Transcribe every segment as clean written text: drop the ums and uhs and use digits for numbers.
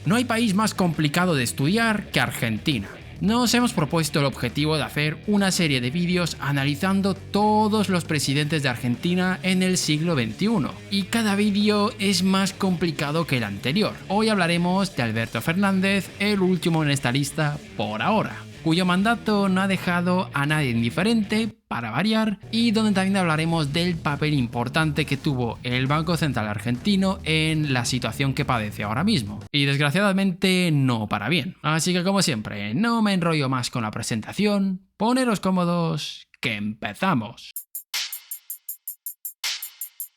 No hay país más complicado de estudiar que Argentina. Nos hemos propuesto el objetivo de hacer una serie de vídeos analizando todos los presidentes de Argentina en el siglo XXI, y cada vídeo es más complicado que el anterior. Hoy hablaremos de Alberto Fernández, el último en esta lista por ahora, cuyo mandato no ha dejado a nadie indiferente, para variar, y donde también hablaremos del papel importante que tuvo el Banco Central argentino en la situación que padece ahora mismo. Y desgraciadamente no para bien. Así que como siempre, no me enrollo más con la presentación, poneros cómodos, que empezamos.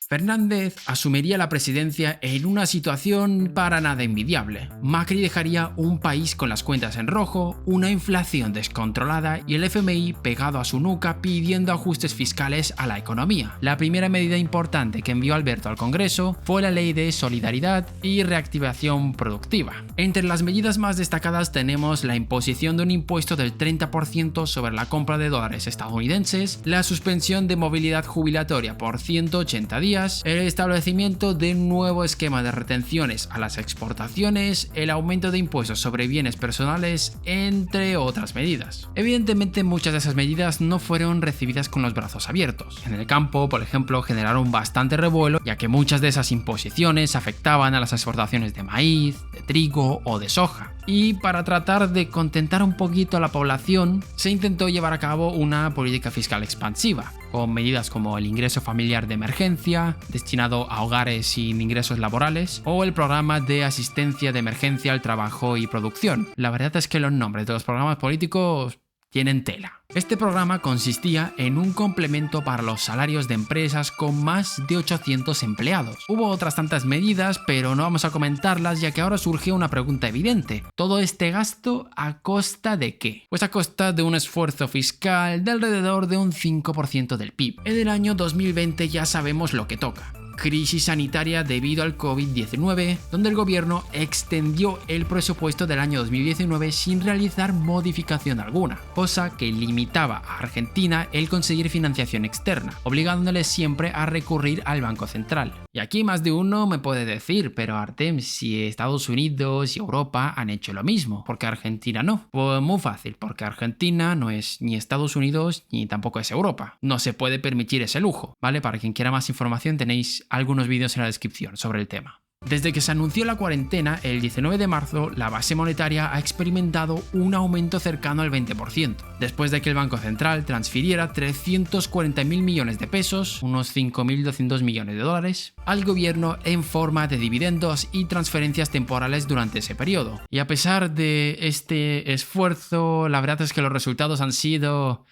Fernández asumiría la presidencia en una situación para nada envidiable. Macri dejaría un país con las cuentas en rojo, una inflación descontrolada y el FMI pegado a su nuca pidiendo ajustes fiscales a la economía. La primera medida importante que envió Alberto al Congreso fue la Ley de Solidaridad y Reactivación Productiva. Entre las medidas más destacadas tenemos la imposición de un impuesto del 30% sobre la compra de dólares estadounidenses, la suspensión de movilidad jubilatoria por 180 días, el establecimiento de un nuevo esquema de retenciones a las exportaciones, el aumento de impuestos sobre bienes personales, entre otras medidas. Evidentemente, muchas de esas medidas no fueron recibidas con los brazos abiertos. En el campo, por ejemplo, generaron bastante revuelo, ya que muchas de esas imposiciones afectaban a las exportaciones de maíz, de trigo o de soja. Y para tratar de contentar un poquito a la población, se intentó llevar a cabo una política fiscal expansiva, con medidas como el ingreso familiar de emergencia, destinado a hogares sin ingresos laborales, o el programa de asistencia de emergencia al trabajo y producción. La verdad es que los nombres de los programas políticos tienen tela. Este programa consistía en un complemento para los salarios de empresas con más de 800 empleados. Hubo otras tantas medidas, pero no vamos a comentarlas ya que ahora surge una pregunta evidente. ¿Todo este gasto a costa de qué? Pues a costa de un esfuerzo fiscal de alrededor de un 5% del PIB. En el año 2020 ya sabemos lo que toca. Crisis sanitaria debido al COVID-19, donde el gobierno extendió el presupuesto del año 2019 sin realizar modificación alguna, cosa que limitaba a Argentina el conseguir financiación externa, obligándole siempre a recurrir al Banco Central. Y aquí más de uno me puede decir, pero Artem, si Estados Unidos y Europa han hecho lo mismo, ¿por qué Argentina no? Pues muy fácil, porque Argentina no es ni Estados Unidos ni tampoco es Europa. No se puede permitir ese lujo, ¿vale? Para quien quiera más información tenéis algunos vídeos en la descripción sobre el tema. Desde que se anunció la cuarentena, el 19 de marzo, la base monetaria ha experimentado un aumento cercano al 20%, después de que el Banco Central transfiriera 340.000 millones de pesos, unos 5.200 millones de dólares, al gobierno en forma de dividendos y transferencias temporales durante ese periodo. Y a pesar de este esfuerzo, la verdad es que los resultados han sido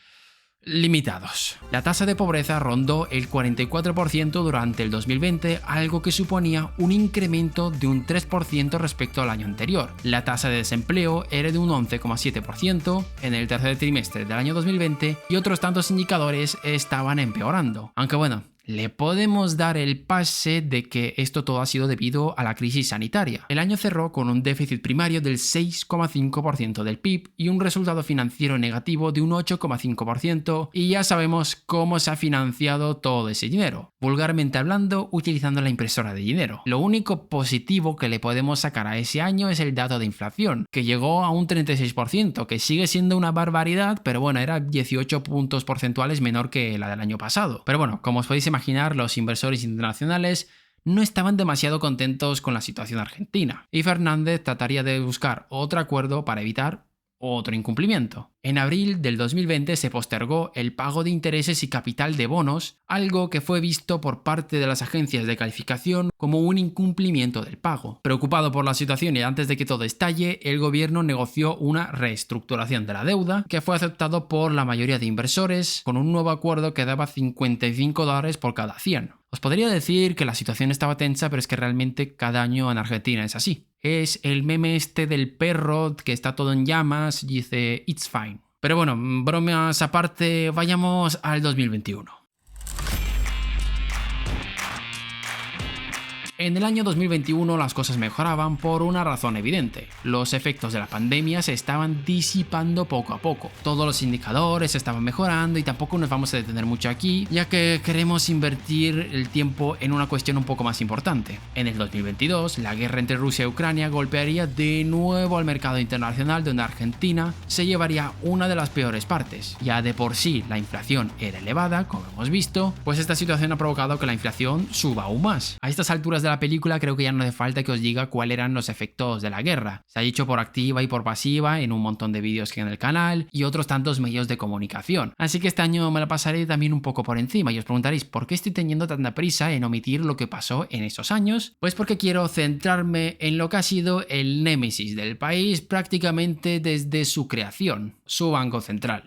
limitados. La tasa de pobreza rondó el 44% durante el 2020, algo que suponía un incremento de un 3% respecto al año anterior. La tasa de desempleo era de un 11,7% en el tercer trimestre del año 2020 y otros tantos indicadores estaban empeorando. Aunque bueno, le podemos dar el pase de que esto todo ha sido debido a la crisis sanitaria. El año cerró con un déficit primario del 6,5% del PIB y un resultado financiero negativo de un 8,5%, y ya sabemos cómo se ha financiado todo ese dinero, vulgarmente hablando, utilizando la impresora de dinero. Lo único positivo que le podemos sacar a ese año es el dato de inflación, que llegó a un 36%, que sigue siendo una barbaridad, pero bueno, era 18 puntos porcentuales menor que la del año pasado. Pero bueno, como os podéis imaginar, los inversores internacionales no estaban demasiado contentos con la situación argentina, y Fernández trataría de buscar otro acuerdo para evitar otro incumplimiento. En abril del 2020 se postergó el pago de intereses y capital de bonos, algo que fue visto por parte de las agencias de calificación como un incumplimiento del pago. Preocupado por la situación y antes de que todo estalle, el gobierno negoció una reestructuración de la deuda, que fue aceptado por la mayoría de inversores, con un nuevo acuerdo que daba $55 por cada 100. Os podría decir que la situación estaba tensa, pero es que realmente cada año en Argentina es así. Es el meme este del perro que está todo en llamas y dice "It's fine". Pero bueno, bromas aparte, vayamos al 2021. En el año 2021 las cosas mejoraban por una razón evidente. Los efectos de la pandemia se estaban disipando poco a poco. Todos los indicadores estaban mejorando y tampoco nos vamos a detener mucho aquí, ya que queremos invertir el tiempo en una cuestión un poco más importante. En el 2022, la guerra entre Rusia y Ucrania golpearía de nuevo al mercado internacional, donde Argentina se llevaría una de las peores partes. Ya de por sí la inflación era elevada, como hemos visto, pues esta situación ha provocado que la inflación suba aún más. A estas alturas de la película creo que ya no hace falta que os diga cuáles eran los efectos de la guerra. Se ha dicho por activa y por pasiva en un montón de vídeos que hay en el canal y otros tantos medios de comunicación. Así que este año me la pasaré también un poco por encima y os preguntaréis ¿por qué estoy teniendo tanta prisa en omitir lo que pasó en esos años? Pues porque quiero centrarme en lo que ha sido el némesis del país prácticamente desde su creación, su Banco Central.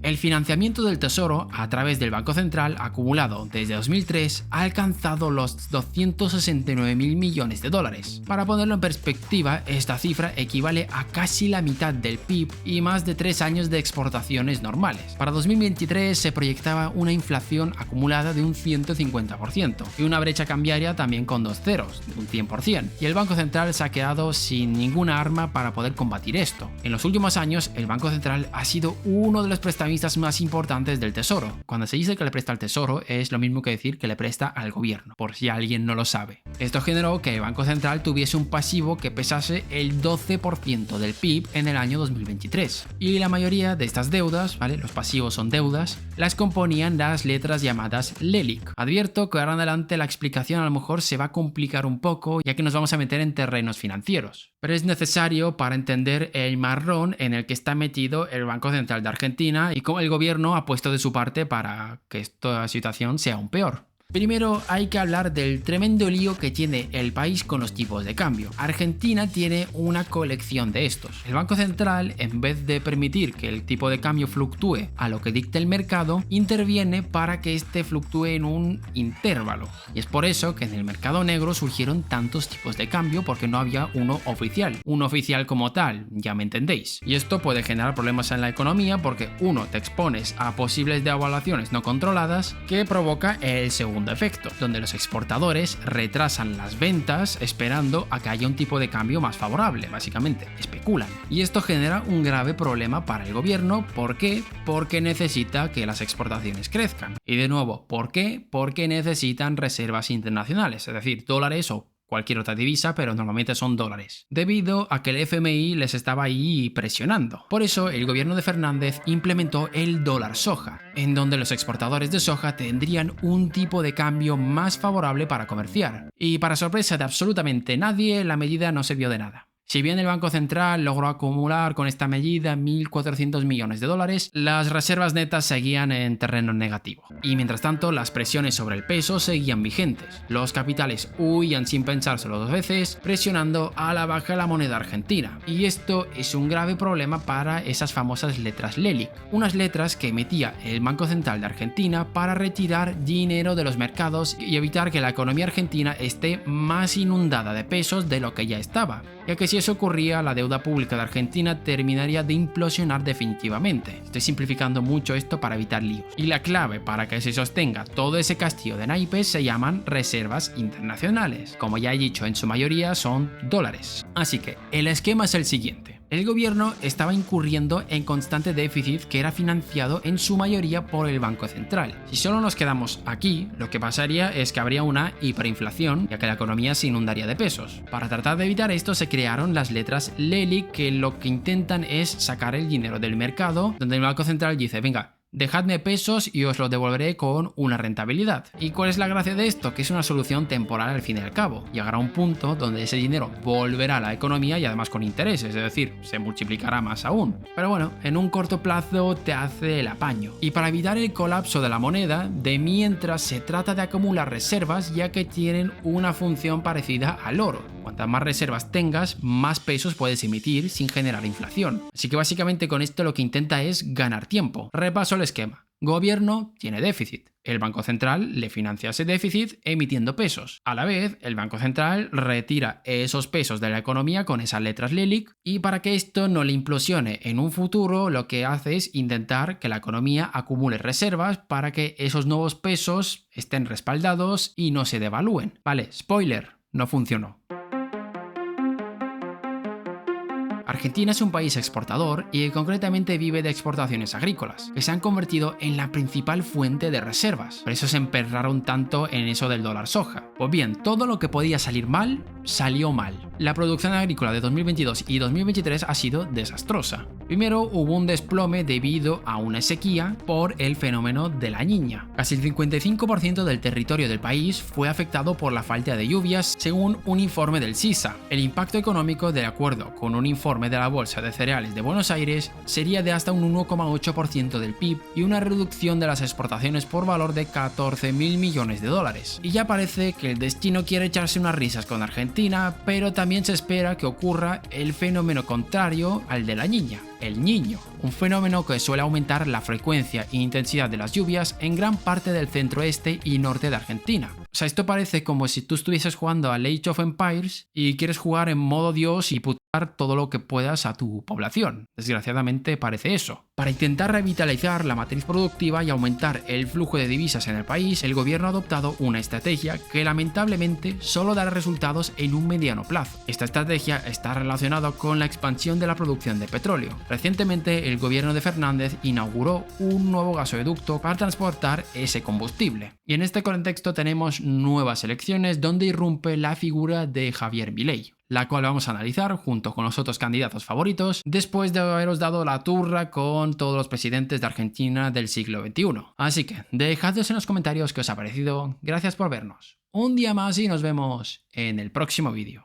El financiamiento del Tesoro a través del Banco Central acumulado desde 2003 ha alcanzado los 269.000 millones de dólares. Para ponerlo en perspectiva, esta cifra equivale a casi la mitad del PIB y más de 3 años de exportaciones normales. Para 2023 se proyectaba una inflación acumulada de un 150% y una brecha cambiaria también con 2 ceros, de un 100%. Y el Banco Central se ha quedado sin ninguna arma para poder combatir esto. En los últimos años, el Banco Central ha sido uno de los prestamistas más importantes del Tesoro. Cuando se dice que le presta al Tesoro es lo mismo que decir que le presta al gobierno, por si alguien no lo sabe. Esto generó que el Banco Central tuviese un pasivo que pesase el 12% del PIB en el año 2023. Y la mayoría de estas deudas, ¿vale? Los pasivos son deudas, las componían las letras llamadas LELIQ. Advierto que ahora en adelante la explicación a lo mejor se va a complicar un poco, ya que nos vamos a meter en terrenos financieros. Pero es necesario para entender el marrón en el que está metido el Banco Central de Argentina y cómo el gobierno ha puesto de su parte para que esta situación sea aún peor. Primero hay que hablar del tremendo lío que tiene el país con los tipos de cambio. Argentina tiene una colección de estos. El Banco Central, en vez de permitir que el tipo de cambio fluctúe a lo que dicta el mercado, interviene para que este fluctúe en un intervalo. Y es por eso que en el mercado negro surgieron tantos tipos de cambio, porque no había uno oficial. Uno oficial como tal, ya me entendéis. Y esto puede generar problemas en la economía porque uno, te expones a posibles devaluaciones no controladas que provoca el segundo efecto, donde los exportadores retrasan las ventas esperando a que haya un tipo de cambio más favorable, básicamente, especulan. Y esto genera un grave problema para el gobierno. ¿Por qué? Porque necesita que las exportaciones crezcan. Y de nuevo, ¿por qué? Porque necesitan reservas internacionales, es decir, dólares o cualquier otra divisa, pero normalmente son dólares, debido a que el FMI les estaba ahí presionando. Por eso el gobierno de Fernández implementó el dólar soja, en donde los exportadores de soja tendrían un tipo de cambio más favorable para comerciar. Y para sorpresa de absolutamente nadie, la medida no sirvió de nada. Si bien el Banco Central logró acumular con esta medida 1.400 millones de dólares, las reservas netas seguían en terreno negativo. Y mientras tanto, las presiones sobre el peso seguían vigentes. Los capitales huían sin pensárselo 2 veces, presionando a la baja la moneda argentina. Y esto es un grave problema para esas famosas letras LELIQ, unas letras que emitía el Banco Central de Argentina para retirar dinero de los mercados y evitar que la economía argentina esté más inundada de pesos de lo que ya estaba, ya que si eso ocurría, la deuda pública de Argentina terminaría de implosionar definitivamente. Estoy simplificando mucho esto para evitar líos. Y la clave para que se sostenga todo ese castillo de naipes se llaman reservas internacionales. Como ya he dicho, en su mayoría son dólares. Así que el esquema es el siguiente. El gobierno estaba incurriendo en constante déficit que era financiado en su mayoría por el Banco Central. Si solo nos quedamos aquí, lo que pasaría es que habría una hiperinflación, ya que la economía se inundaría de pesos. Para tratar de evitar esto se crearon las letras LELIQ, que lo que intentan es sacar el dinero del mercado, donde el Banco Central dice, venga, dejadme pesos y os lo devolveré con una rentabilidad. ¿Y cuál es la gracia de esto? Que es una solución temporal al fin y al cabo. Llegará un punto donde ese dinero volverá a la economía y además con intereses, es decir, se multiplicará más aún. Pero bueno, en un corto plazo te hace el apaño. Y para evitar el colapso de la moneda, de mientras se trata de acumular reservas, ya que tienen una función parecida al oro. Cuantas más reservas tengas, más pesos puedes emitir sin generar inflación. Así que básicamente con esto lo que intenta es ganar tiempo. Repaso el esquema. Gobierno tiene déficit. El Banco Central le financia ese déficit emitiendo pesos. A la vez, el Banco Central retira esos pesos de la economía con esas letras LELIQ y para que esto no le implosione en un futuro, lo que hace es intentar que la economía acumule reservas para que esos nuevos pesos estén respaldados y no se devalúen. Vale, spoiler, no funcionó. Argentina es un país exportador y concretamente vive de exportaciones agrícolas, que se han convertido en la principal fuente de reservas. Por eso se emperraron tanto en eso del dólar soja. Pues bien, todo lo que podía salir mal, salió mal. La producción agrícola de 2022 y 2023 ha sido desastrosa. Primero hubo un desplome debido a una sequía por el fenómeno de la Niña. Casi el 55% del territorio del país fue afectado por la falta de lluvias, según un informe del CISA. El impacto económico, de acuerdo con un informe de la Bolsa de Cereales de Buenos Aires, sería de hasta un 1,8% del PIB y una reducción de las exportaciones por valor de 14.000 millones de dólares. Y ya parece que el destino quiere echarse unas risas con Argentina, pero también se espera que ocurra el fenómeno contrario al de la Niña, el Niño, un fenómeno que suele aumentar la frecuencia e intensidad de las lluvias en gran parte del centro-este y norte de Argentina. O sea, esto parece como si tú estuvieses jugando a Age of Empires y quieres jugar en modo Dios y putar todo lo que puedas a tu población. Desgraciadamente parece eso. Para intentar revitalizar la matriz productiva y aumentar el flujo de divisas en el país, el gobierno ha adoptado una estrategia que lamentablemente solo dará resultados en un mediano plazo. Esta estrategia está relacionada con la expansión de la producción de petróleo. Recientemente, el gobierno de Fernández inauguró un nuevo gasoducto para transportar ese combustible. Y en este contexto tenemos nuevas elecciones donde irrumpe la figura de Javier Milei, la cual vamos a analizar junto con los otros candidatos favoritos después de haberos dado la turra con todos los presidentes de Argentina del siglo XXI. Así que dejadnos en los comentarios qué os ha parecido, gracias por vernos. Un día más y nos vemos en el próximo vídeo.